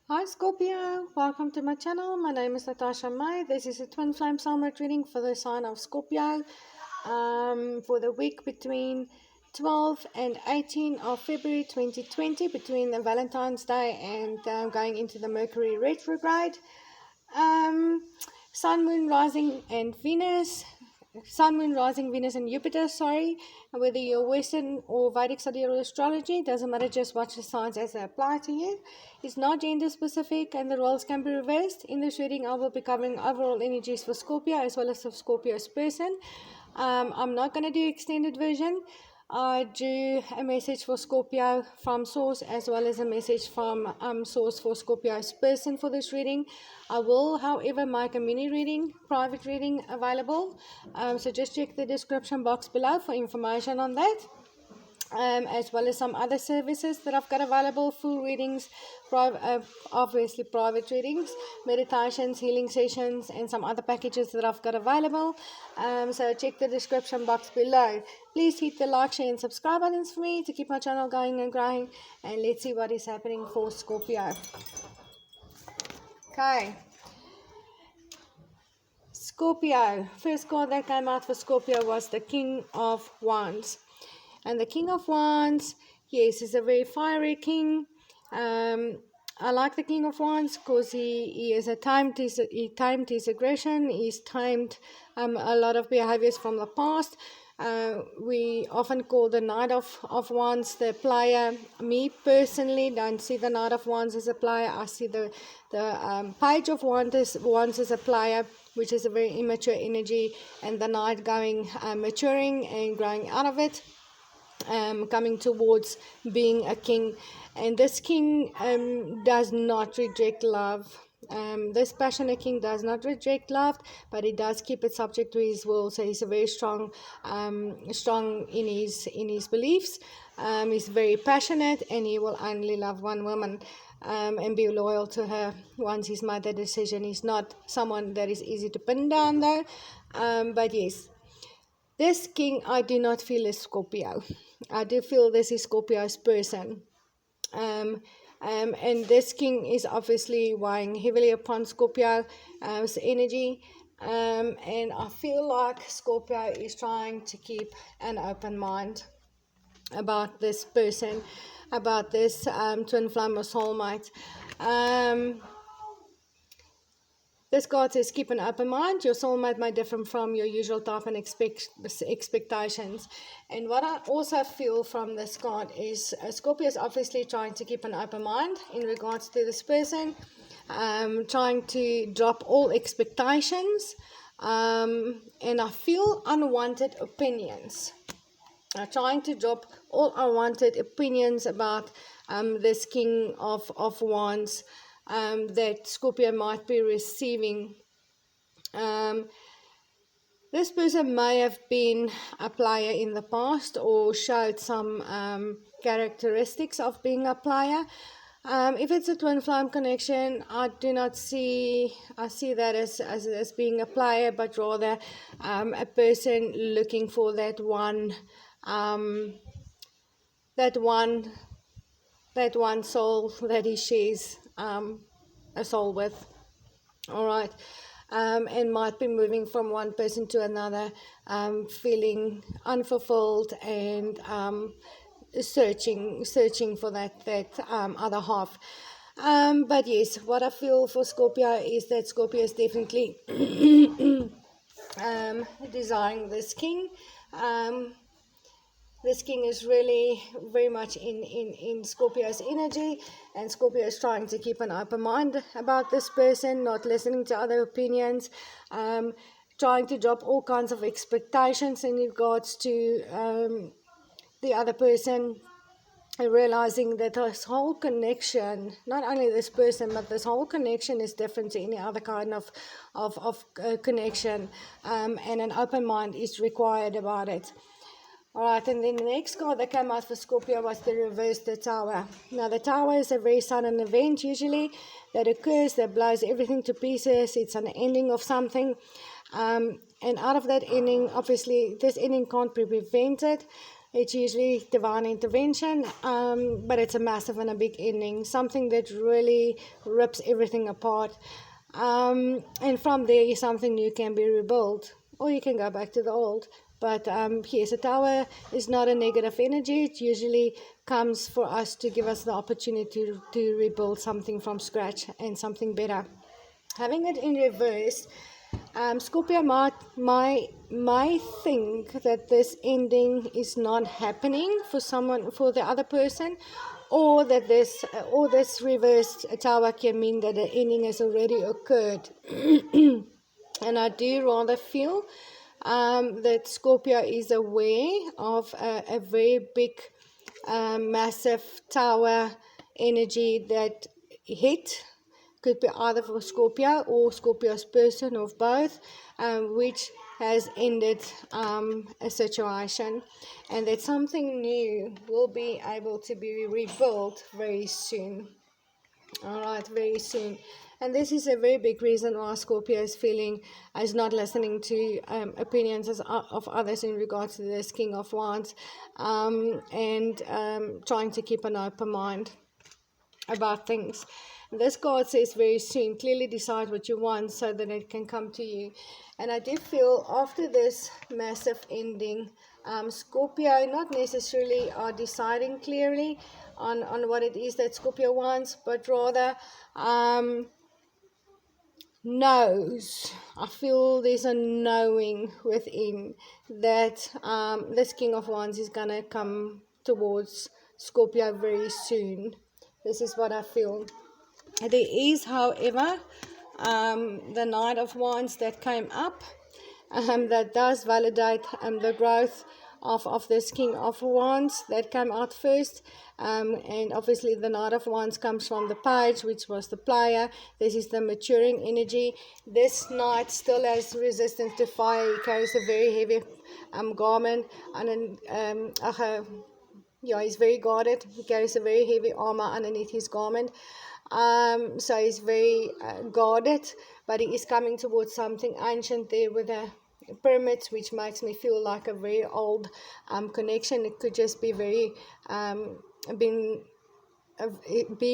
Hi Scorpio, welcome to my channel. My name is Natasha May. This is a twin flame soulmate reading for the sign of Scorpio for the week between 12 and 18 of February 2020, between the Valentine's Day and going into the Mercury retrograde. Sun, Moon, Rising and Venus. Sun, Moon, Rising, Venus and Jupiter, whether you're Western or Vedic sidereal astrology, doesn't matter, just watch the signs as they apply to you. It's not gender specific and the roles can be reversed. In this reading, I will be covering overall energies for Scorpio as well as for Scorpio's person. I'm not going to do extended version. I do a message for Scorpio from source as well as a message from source for Scorpio's person for this reading. I will, however, make a mini reading, private reading available. So just check the description box below for information on that. As well as some other services that I've got available, full readings, obviously private readings, meditations, healing sessions, and some other packages that I've got available. So check the description box below. Please hit the like, share, and subscribe buttons for me to keep my channel going and growing. And let's see what is happening for Scorpio. Okay. Scorpio. First card that came out for Scorpio was the King of Wands. And the King of Wands, yes, is a very fiery king. I like the King of Wands because he is he timed his aggression. He's timed a lot of behaviors from the past. We often call the Knight of Wands the player. Me personally don't see the Knight of Wands as a player. I see the Page of Wands as a player, which is a very immature energy, and the Knight going maturing and growing out of it. Coming towards being a king, and this king does not reject love. This passionate king does not reject love, but he does keep it subject to his will. So he's a very strong in his beliefs. He's very passionate, and he will only love one woman and be loyal to her once he's made that decision. He's not someone that is easy to pin down, though. But yes, this king, I do not feel is Scorpio. I do feel this is Scorpio's person. And this king is obviously weighing heavily upon Scorpio's energy. And I feel like Scorpio is trying to keep an open mind about this person, about this twin flame or soulmate. This card says, keep an open mind. Your soulmate may differ from your usual type and expectations. And what I also feel from this card is Scorpio is obviously trying to keep an open mind in regards to this person, trying to drop all expectations, and I feel unwanted opinions. Trying to drop all unwanted opinions about this King of Wands that Scorpio might be receiving. This person may have been a player in the past or showed some characteristics of being a player. If it's a twin flame connection, I do not see, I see that as being a player, but rather a person looking for that one soul that he shares a soul with. All right. And might be moving from one person to another, feeling unfulfilled and searching for that other half. But yes, what I feel for Scorpio is that Scorpio is definitely desiring this king. This king is really very much in Scorpio's energy, and Scorpio is trying to keep an open mind about this person, not listening to other opinions, trying to drop all kinds of expectations in regards to the other person, realizing that this whole connection, not only this person, but this whole connection is different to any other kind of connection, and an open mind is required about it. Alright, and then the next card that came out for Scorpio was the reverse, the Tower. Now, the Tower is a very sudden event, usually, that occurs, that blows everything to pieces. It's an ending of something. And out of that ending, obviously, this ending can't be prevented. It's usually divine intervention, but it's a massive and a big ending, something that really rips everything apart. And from there, something new can be rebuilt, or you can go back to the old. But yes, a tower is not a negative energy. It usually comes for us to give us the opportunity to rebuild something from scratch and something better. Having it in reverse, Scorpio might think that this ending is not happening for someone, for the other person, or that this reversed tower can mean that the ending has already occurred. And I do rather feel that Scorpio is aware of a very big, massive tower energy that hit. Could be either for Scorpio or Scorpio's person, or both, which has ended a situation, and that something new will be able to be rebuilt very soon. All right, very soon. And this is a very big reason why Scorpio is not listening to opinions of others in regards to this King of Wands, and trying to keep an open mind about things. This card says very soon, clearly decide what you want so that it can come to you. And I do feel after this massive ending, Scorpio not necessarily are deciding clearly on what it is that Scorpio wants, but rather knows. I feel there's a knowing within that this King of Wands is going to come towards Scorpio very soon. This is what I feel. There is, however, the Knight of Wands that came up, that does validate the growth of this King of Wands that came out first. And obviously the Knight of Wands comes from the Page, which was the player. This is the maturing energy. This Knight still has resistance to fire. He carries a very heavy garment, and he's very guarded. He carries a very heavy armor underneath his garment. So he's very guarded, but he is coming towards something ancient there with the pyramids, which makes me feel like a very old connection. It could just be very be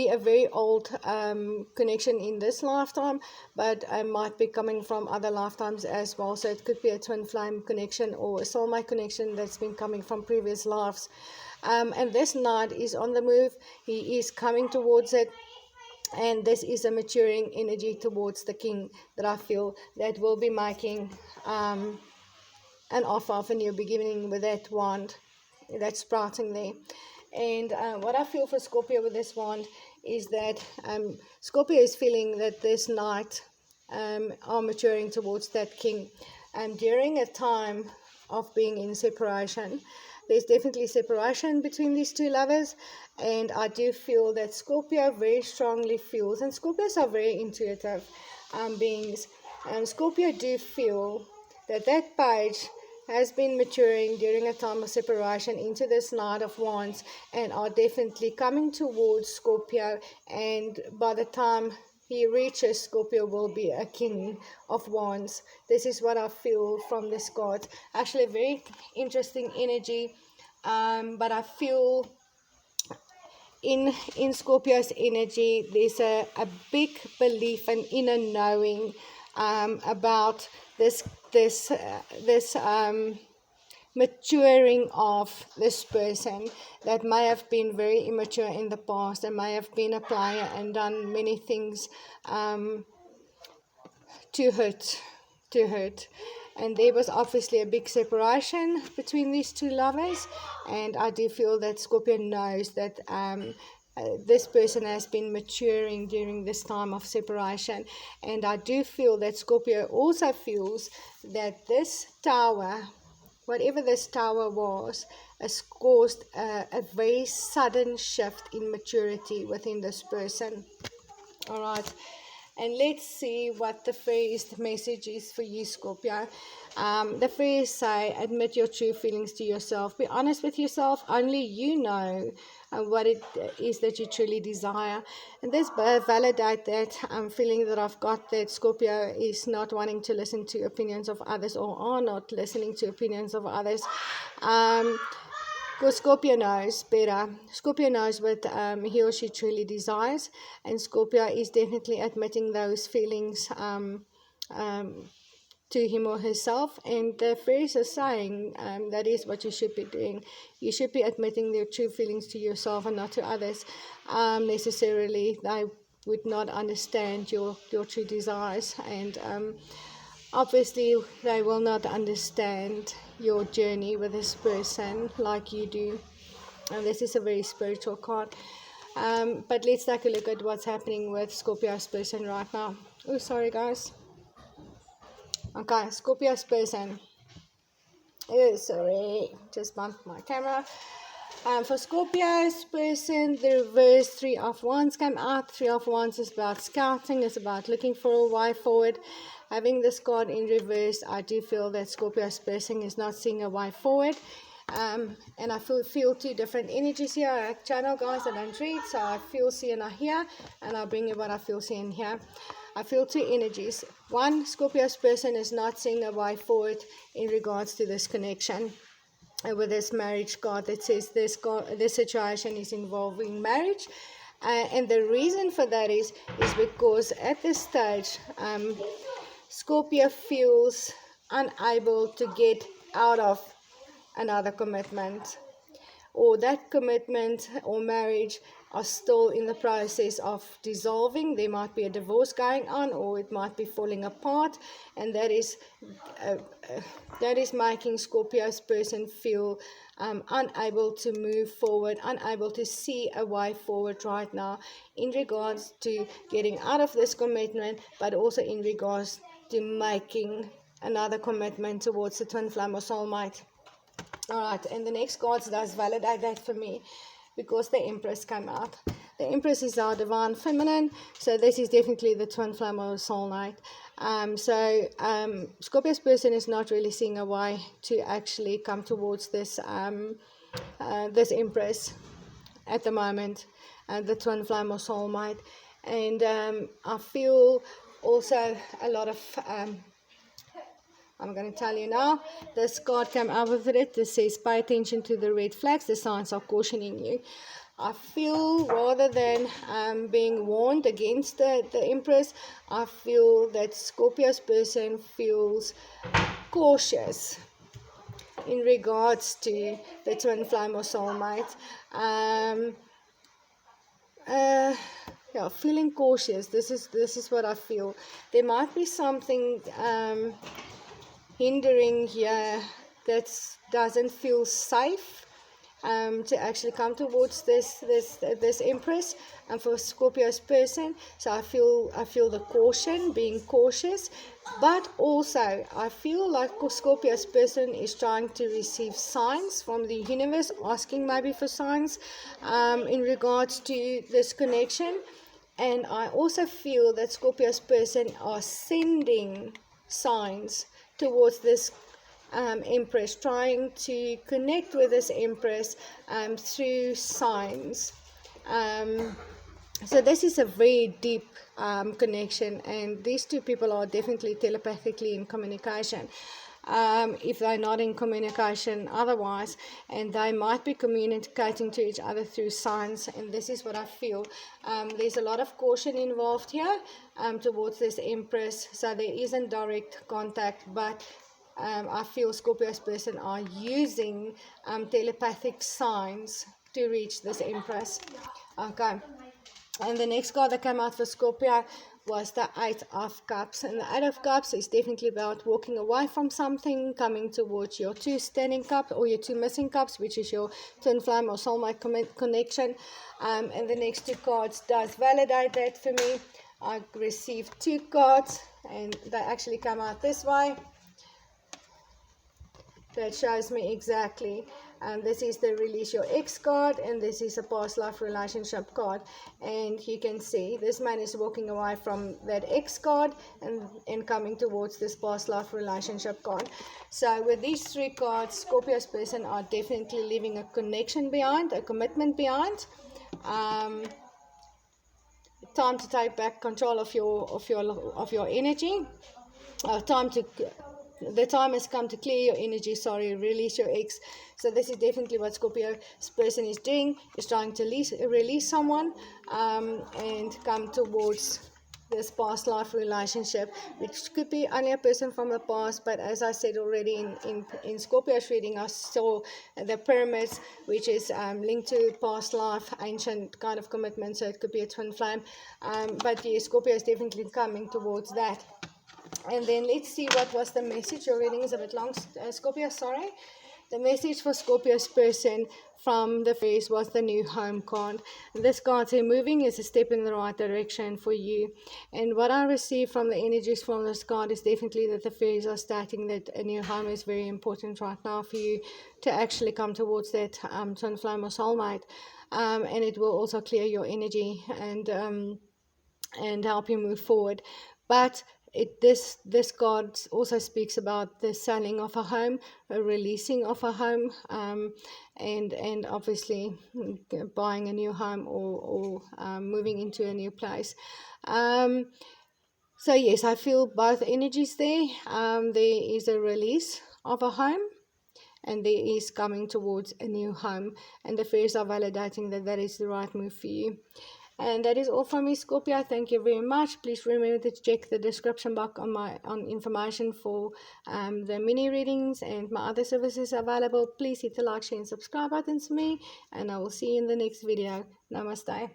a very old connection in this lifetime, but might be coming from other lifetimes as well. So it could be a twin flame connection or a soulmate connection that's been coming from previous lives. And this Knight is on the move. He is coming towards it. And this is a maturing energy towards the King that I feel that will be making an offer of a new beginning with that wand that's sprouting there. And what I feel for Scorpio with this wand is that Scorpio is feeling that this Knight are maturing towards that King. And during a time of being in separation, there's definitely separation between these two lovers, and I do feel that Scorpio very strongly feels, and Scorpios are very intuitive beings, and Scorpio do feel that that Page has been maturing during a time of separation into this Knight of Wands, and are definitely coming towards Scorpio, and by the time he reaches, Scorpio will be a King of Wands. This is what I feel from this card. Actually, a very interesting energy, but I feel in Scorpio's energy, there's a big belief and inner knowing about this maturing of this person that may have been very immature in the past and may have been a player and done many things to hurt. And there was obviously a big separation between these two lovers, and I do feel that Scorpio knows that this person has been maturing during this time of separation. And I do feel that Scorpio also feels that this tower, whatever this tower was, has caused a very sudden shift in maturity within this person. All right. And let's see what the first message is for you, Scorpio. The first say, admit your true feelings to yourself. Be honest with yourself. Only you know what it is that you truly desire. And this validate that feeling that I've got, that Scorpio is not wanting to listen to opinions of others, or are not listening to opinions of others. Because Scorpio knows better. Scorpio knows what he or she truly desires, and Scorpio is definitely admitting those feelings to him or herself. And the fairies are saying that is what you should be doing. You should be admitting your true feelings to yourself and not to others necessarily. They would not understand your true desires, and obviously they will not understand your journey with this person like you do. And this is a very spiritual card. But let's take a look at what's happening with Scorpio's person right now. Oh, sorry guys. Okay, Scorpio's person. Oh, sorry, just bumped my camera. For Scorpio's person, the reverse 3 of Wands came out. 3 of Wands is about scouting, it's about looking for a way forward. Having this card in reverse, I do feel that Scorpio's person is not seeing a way forward. And I feel two different energies here. I channel, guys, I don't read, so I feel, see, and I hear, and I'll bring you what I feel, see, and hear. I feel two energies. One, Scorpio's person is not seeing a way forward in regards to this connection with this marriage card that says this situation is involving marriage. And the reason for that is because at this stage, Scorpio feels unable to get out of another commitment, or that commitment or marriage are still in the process of dissolving. There might be a divorce going on, or it might be falling apart, and that is making Scorpio's person feel unable to move forward, unable to see a way forward right now in regards to getting out of this commitment, but also in regards to making another commitment towards the twin flame or soulmate. Alright, and the next card does validate that for me, because the Empress came out. The Empress is our divine feminine, so this is definitely the twin flame or soulmate. Scorpio's person is not really seeing a way to actually come towards this this Empress at the moment, the twin flame or soulmate. And I feel also a lot of I'm going to tell you now, this card came out with it. This says, pay attention to the red flags. The signs are cautioning you. I feel, rather than being warned against the Empress, I feel that Scorpio's person feels cautious in regards to the twin flame or soulmate. Yeah, feeling cautious. This is what I feel. There might be something hindering here that doesn't feel safe to actually come towards this Empress, and for Scorpio's person. So I feel the caution, being cautious, but also I feel like Scorpio's person is trying to receive signs from the universe, asking maybe for signs in regards to this connection. And I also feel that Scorpio's person are sending signs towards this Empress, trying to connect with this Empress through signs. So this is a very deep connection, and these two people are definitely telepathically in communication. If they're not in communication otherwise, and they might be communicating to each other through signs, and this is what I feel. There's a lot of caution involved here towards this Empress, so there isn't direct contact, but I feel Scorpio's person are using telepathic signs to reach this Empress. Okay, and the next card that came out for Scorpio was the 8 of Cups, and the 8 of Cups is definitely about walking away from something, coming towards your 2 standing cups or your 2 missing cups, which is your twin flame or soulmate connection. And the next 2 cards does validate that for me. I received 2 cards, and they actually come out this way. That shows me exactly. And this is the release your ex card, and this is a past life relationship card. And you can see this man is walking away from that ex card and coming towards this past life relationship card. So with these 3 cards, Scorpio's person are definitely leaving a connection behind, a commitment behind. Time to take back control of your energy. Time to the time has come to clear your energy, release your ex. So this is definitely what Scorpio's person is doing, is trying to release someone and come towards this past life relationship, which could be only a person from the past. But as I said already in Scorpio's reading, I saw the pyramids, which is linked to past life, ancient kind of commitment, so it could be a twin flame. But yeah, Scorpio is definitely coming towards that. And then let's see what was the message. Your reading is a bit long, Scorpio, sorry. The message for Scorpio's person from the phrase was the new home card. This card says moving is a step in the right direction for you. And what I received from the energies from this card is definitely that the fairies are stating that a new home is very important right now for you to actually come towards that twin flame or soulmate. And it will also clear your energy and help you move forward. But this card also speaks about the selling of a home, a releasing of a home, and obviously buying a new home or moving into a new place. So yes, I feel both energies there. There is a release of a home, and there is coming towards a new home, and the fairies are validating that that is the right move for you. And that is all from me, Scorpio. Thank you very much. Please remember to check the description box on information for the mini readings and my other services available. Please hit the like, share, and subscribe buttons for me, and I will see you in the next video. Namaste.